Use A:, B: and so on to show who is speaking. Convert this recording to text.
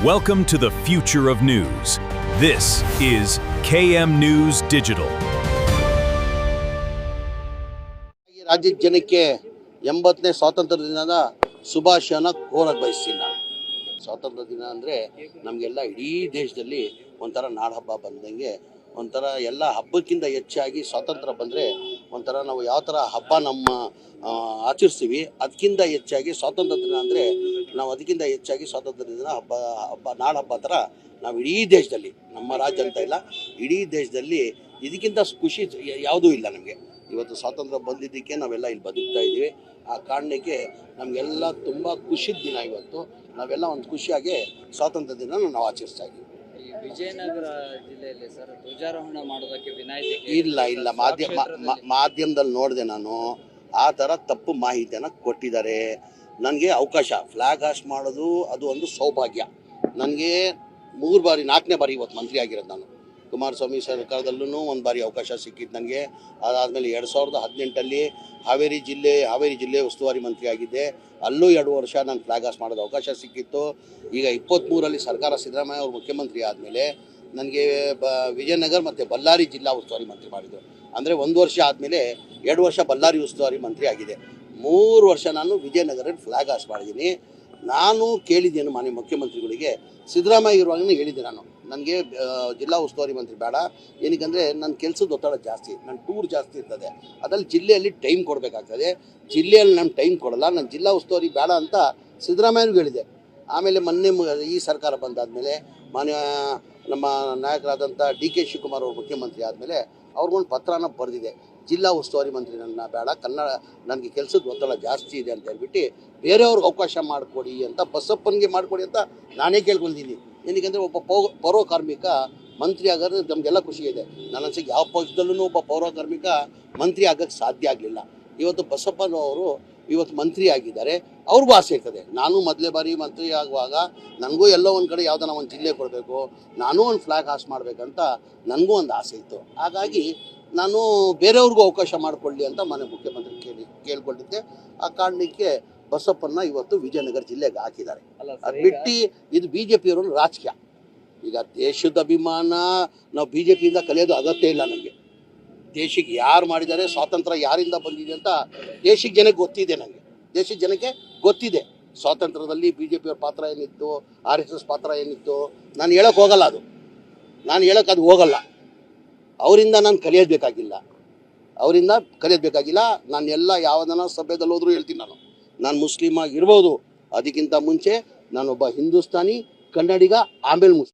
A: Welcome to the future of news. This is KM News Digital.
B: ರಾಜ್ಯದ ಜನಕ್ಕೆ 80ನೇ ಸ್ವಾತಂತ್ರ್ಯ ದಿನದ ಶುಭಾಶಯನ ಕೋರಕ್ಕೆ ಬಯಸ್ತೀನಿ ನಾನು. ಸ್ವಾತಂತ್ರ್ಯ ದಿನ ಅಂದರೆ ನಮಗೆಲ್ಲ ಇಡೀ ದೇಶದಲ್ಲಿ ಒಂಥರ ನಾಡಹಬ್ಬ ಬಂದಂಗೆ, ಒಂಥರ ಎಲ್ಲ ಹಬ್ಬಕ್ಕಿಂತ ಹೆಚ್ಚಾಗಿ ಸ್ವಾತಂತ್ರ್ಯ ಬಂದರೆ ಒಂಥರ ನಾವು ಯಾವ ಥರ ಹಬ್ಬ ನಮ್ಮ ಆಚರಿಸ್ತೀವಿ, ಅದಕ್ಕಿಂತ ಹೆಚ್ಚಾಗಿ ಸ್ವಾತಂತ್ರ್ಯ ದಿನ ಅಂದರೆ ನಾವು ಅದಕ್ಕಿಂತ ಹೆಚ್ಚಾಗಿ ಸ್ವಾತಂತ್ರ್ಯ ದಿನ ಹಬ್ಬ ನಾಡಹಬ್ಬ ಥರ ನಾವು ಇಡೀ ದೇಶದಲ್ಲಿ, ನಮ್ಮ ರಾಜ್ಯ ಅಂತ ಇಲ್ಲ, ಇಡೀ ದೇಶದಲ್ಲಿ ಇದಕ್ಕಿಂತ ಖುಷಿ ಯಾವುದೂ ಇಲ್ಲ ನಮಗೆ. ಇವತ್ತು ಸ್ವಾತಂತ್ರ್ಯ ಬಂದಿದ್ದಕ್ಕೆ ನಾವೆಲ್ಲ ಇಲ್ಲಿ ಬದುಕ್ತಾ ಇದ್ದೀವಿ. ಆ ಕಾರಣಕ್ಕೆ ನಮಗೆಲ್ಲ ತುಂಬ ಖುಷಿದ ದಿನ ಇವತ್ತು. ನಾವೆಲ್ಲ ಒಂದು ಖುಷಿಯಾಗಿ ಸ್ವಾತಂತ್ರ್ಯ ದಿನ ನಾವು ಆಚರಿಸ್ತಾ ಇದ್ದೀವಿ.
C: ವಿಜಯನಗರ ಜಿಲ್ಲೆಯಲ್ಲಿ ಸರ್ ಧ್ವಜಾರೋಹಣ ಮಾಡೋದಕ್ಕೆ ವಿನಾಯಿತಿ
B: ಇಲ್ಲ ಮಾಧ್ಯಮದಲ್ಲಿ ನೋಡಿದೆ ನಾನು, ಆ ಥರ ತಪ್ಪು ಮಾಹಿತಿಯನ್ನು ಕೊಟ್ಟಿದ್ದಾರೆ. ನನಗೆ ಅವಕಾಶ ಫ್ಲ್ಯಾಗ್ ಹಾಸ್ಟ್ ಮಾಡೋದು ಅದು ಒಂದು ಸೌಭಾಗ್ಯ. ನನಗೆ 3 ಬಾರಿ 4ನೇ ಬಾರಿ ಇವತ್ತು ಮಂತ್ರಿ ಆಗಿರೋದು ನಾನು. ಕುಮಾರಸ್ವಾಮಿ ಸರ್ಕಾರದಲ್ಲೂ ಒಂದು ಬಾರಿ ಅವಕಾಶ ಸಿಕ್ಕಿತ್ತು ನನಗೆ. ಅದಾದಮೇಲೆ 2018 ಹಾವೇರಿ ಜಿಲ್ಲೆ ಉಸ್ತುವಾರಿ ಮಂತ್ರಿ ಆಗಿದ್ದೆ, ಅಲ್ಲೂ 2 ವರ್ಷ ನಾನು ಫ್ಲ್ಯಾಗ್ ಹಾಸ್ಟ್ ಮಾಡೋದು ಅವಕಾಶ ಸಿಕ್ಕಿತ್ತು. ಈಗ 23ರಲ್ಲಿ ಸರ್ಕಾರ ಸಿದ್ದರಾಮಯ್ಯ ಅವರು ಮುಖ್ಯಮಂತ್ರಿ ಆದಮೇಲೆ ನನಗೆ ವಿಜಯನಗರ ಮತ್ತು ಬಳ್ಳಾರಿ ಜಿಲ್ಲಾ ಉಸ್ತುವಾರಿ ಮಂತ್ರಿ ಮಾಡಿದರು. ಅಂದರೆ 1 ವರ್ಷ ಆದಮೇಲೆ 2 ವರ್ಷ ಬಳ್ಳಾರಿ ಉಸ್ತುವಾರಿ ಮಂತ್ರಿ ಆಗಿದೆ. 3 ವರ್ಷ ನಾನು ವಿಜಯನಗರಲ್ಲಿ ಫ್ಲ್ಯಾಗ್ ಹಾಸ್ಟ್ ಮಾಡಿದ್ದೀನಿ. ನಾನು ಕೇಳಿದ್ದೇನು ಮಾನ್ಯ ಮುಖ್ಯಮಂತ್ರಿಗಳಿಗೆ, ಸಿದ್ದರಾಮಯ್ಯ ಇರುವಾಗಲೂ ಹೇಳಿದ್ದೆ ನಾನು, ನನಗೆ ಜಿಲ್ಲಾ ಉಸ್ತುವಾರಿ ಮಂತ್ರಿ ಬೇಡ, ಏನಕ್ಕಂದರೆ ನನ್ನ ಕೆಲಸದ ಒತ್ತಡ ಜಾಸ್ತಿ, ನನ್ನ ಟೂರ್ ಜಾಸ್ತಿ ಇರ್ತದೆ, ಅದರಲ್ಲಿ ಜಿಲ್ಲೆಯಲ್ಲಿ ಟೈಮ್ ಕೊಡಬೇಕಾಗ್ತದೆ, ಜಿಲ್ಲೆಯಲ್ಲಿ ನಾನು ಟೈಮ್ ಕೊಡಲ್ಲ, ನನ್ನ ಜಿಲ್ಲಾ ಉಸ್ತುವಾರಿ ಬೇಡ ಅಂತ ಸಿದ್ದರಾಮಯ್ಯನಿಗೂ ಹೇಳಿದೆ. ಆಮೇಲೆ ಮೊನ್ನೆ ಈ ಸರ್ಕಾರ ಬಂದಾದಮೇಲೆ ನಮ್ಮ ನಾಯಕರಾದಂಥ DK ಶಿವಕುಮಾರ್ ಅವರು ಮುಖ್ಯಮಂತ್ರಿ ಆದಮೇಲೆ ಅವ್ರಿಗೊಂದು ಪತ್ರನ ಬರೆದಿದೆ, ಜಿಲ್ಲಾ ಉಸ್ತುವಾರಿ ಮಂತ್ರಿ ನನ್ನ ಬೇಡ, ನನಗೆ ಕೆಲಸದ ಒತ್ತಡ ಜಾಸ್ತಿ ಇದೆ ಅಂತ ಹೇಳ್ಬಿಟ್ಟು ಬೇರೆಯವ್ರಿಗೆ ಅವಕಾಶ ಮಾಡಿಕೊಡಿ ಅಂತ, ಬಸಪ್ಪನಿಗೆ ಮಾಡಿಕೊಡಿ ಅಂತ ನಾನೇ ಕೇಳ್ಕೊಂಡಿದ್ದೀನಿ. ಏನಕ್ಕೆ ಒಬ್ಬ ಪೌರ ಕಾರ್ಮಿಕ ಮಂತ್ರಿ ಆಗೋದು ನಮಗೆಲ್ಲ ಖುಷಿ ಇದೆ. ನನ್ನ ಅನ್ಸಿಗೆ ಯಾವ ಪಕ್ಷದಲ್ಲೂ ಒಬ್ಬ ಪೌರ ಕಾರ್ಮಿಕ ಮಂತ್ರಿ ಆಗೋಕ್ಕೆ ಸಾಧ್ಯ ಆಗಲಿಲ್ಲ. ಇವತ್ತು ಬಸಪ್ಪನವರು ಇವತ್ತು ಮಂತ್ರಿ ಆಗಿದ್ದಾರೆ, ಅವ್ರಿಗೂ ಆಸೆ ಇರ್ತದೆ. ನಾನು ಮೊದಲೇ ಬಾರಿ ಮಂತ್ರಿ ಆಗುವಾಗ ನನಗೂ ಎಲ್ಲೋ ಒಂದು ಕಡೆ ಯಾವುದನ್ನ ಒಂದು ಜಿಲ್ಲೆ ಕೊಡಬೇಕು, ನಾನೂ ಒಂದು ಫ್ಲ್ಯಾಗ್ ಹಾಸ್ಟ್ ಮಾಡಬೇಕಂತ ನನಗೂ ಒಂದು ಆಸೆ ಇತ್ತು. ಹಾಗಾಗಿ ನಾನು ಬೇರೆಯವ್ರಿಗೂ ಅವಕಾಶ ಮಾಡಿಕೊಳ್ಳಿ ಅಂತ ಮನೆ ಮುಖ್ಯಮಂತ್ರಿ ಕೇಳ್ಕೊಂಡಿದ್ದೆ. ಆ ಕಾರಣಕ್ಕೆ ಬಸಪ್ಪನ್ನ ಇವತ್ತು ವಿಜಯನಗರ ಜಿಲ್ಲೆಗೆ ಹಾಕಿದ್ದಾರೆ. ಅದು ಬಿಟ್ಟು ಇದು BJPಯವರು ರಾಜಕೀಯ. ಈಗ ದೇಶದ ಅಭಿಮಾನ ನಾವು BJPಯಿಂದ ಕಲಿಯೋದು ಅಗತ್ಯ ಇಲ್ಲ ನಮಗೆ. ದೇಶಕ್ಕೆ ಯಾರು ಮಾಡಿದ್ದಾರೆ, ಸ್ವಾತಂತ್ರ್ಯ ಯಾರಿಂದ ಬಂದಿದೆ ಅಂತ ದೇಶಕ್ಕೆ ಜನಕ್ಕೆ ಗೊತ್ತಿದೆ. ನನಗೆ ದೇಶದ ಜನಕ್ಕೆ ಗೊತ್ತಿದೆ ಸ್ವಾತಂತ್ರ್ಯದಲ್ಲಿ BJPಯವ್ರ ಪಾತ್ರ ಏನಿತ್ತು, RSS ಪಾತ್ರ ಏನಿತ್ತು. ನಾನು ಹೇಳೋಕ್ಕೆ ಹೋಗಲ್ಲ, ಅದು ಹೋಗಲ್ಲ. ಅವರಿಂದ ನಾನು ಕಲಿಯೋದು ಬೇಕಾಗಿಲ್ಲ. ನಾನು ಎಲ್ಲ ಯಾವುದನ್ನ ಸಭೆದಲ್ಲಿ ಹೋದ್ರೂ ಹೇಳ್ತೀನಿ, ನಾನು ಮುಸ್ಲಿಮ್ ಆಗಿರ್ಬೋದು, ಅದಕ್ಕಿಂತ ಮುಂಚೆ ನಾನೊಬ್ಬ ಹಿಂದೂಸ್ತಾನಿ ಕನ್ನಡಿಗ, ಆಮೇಲೆ ಮುಸ್ಲಿಂ.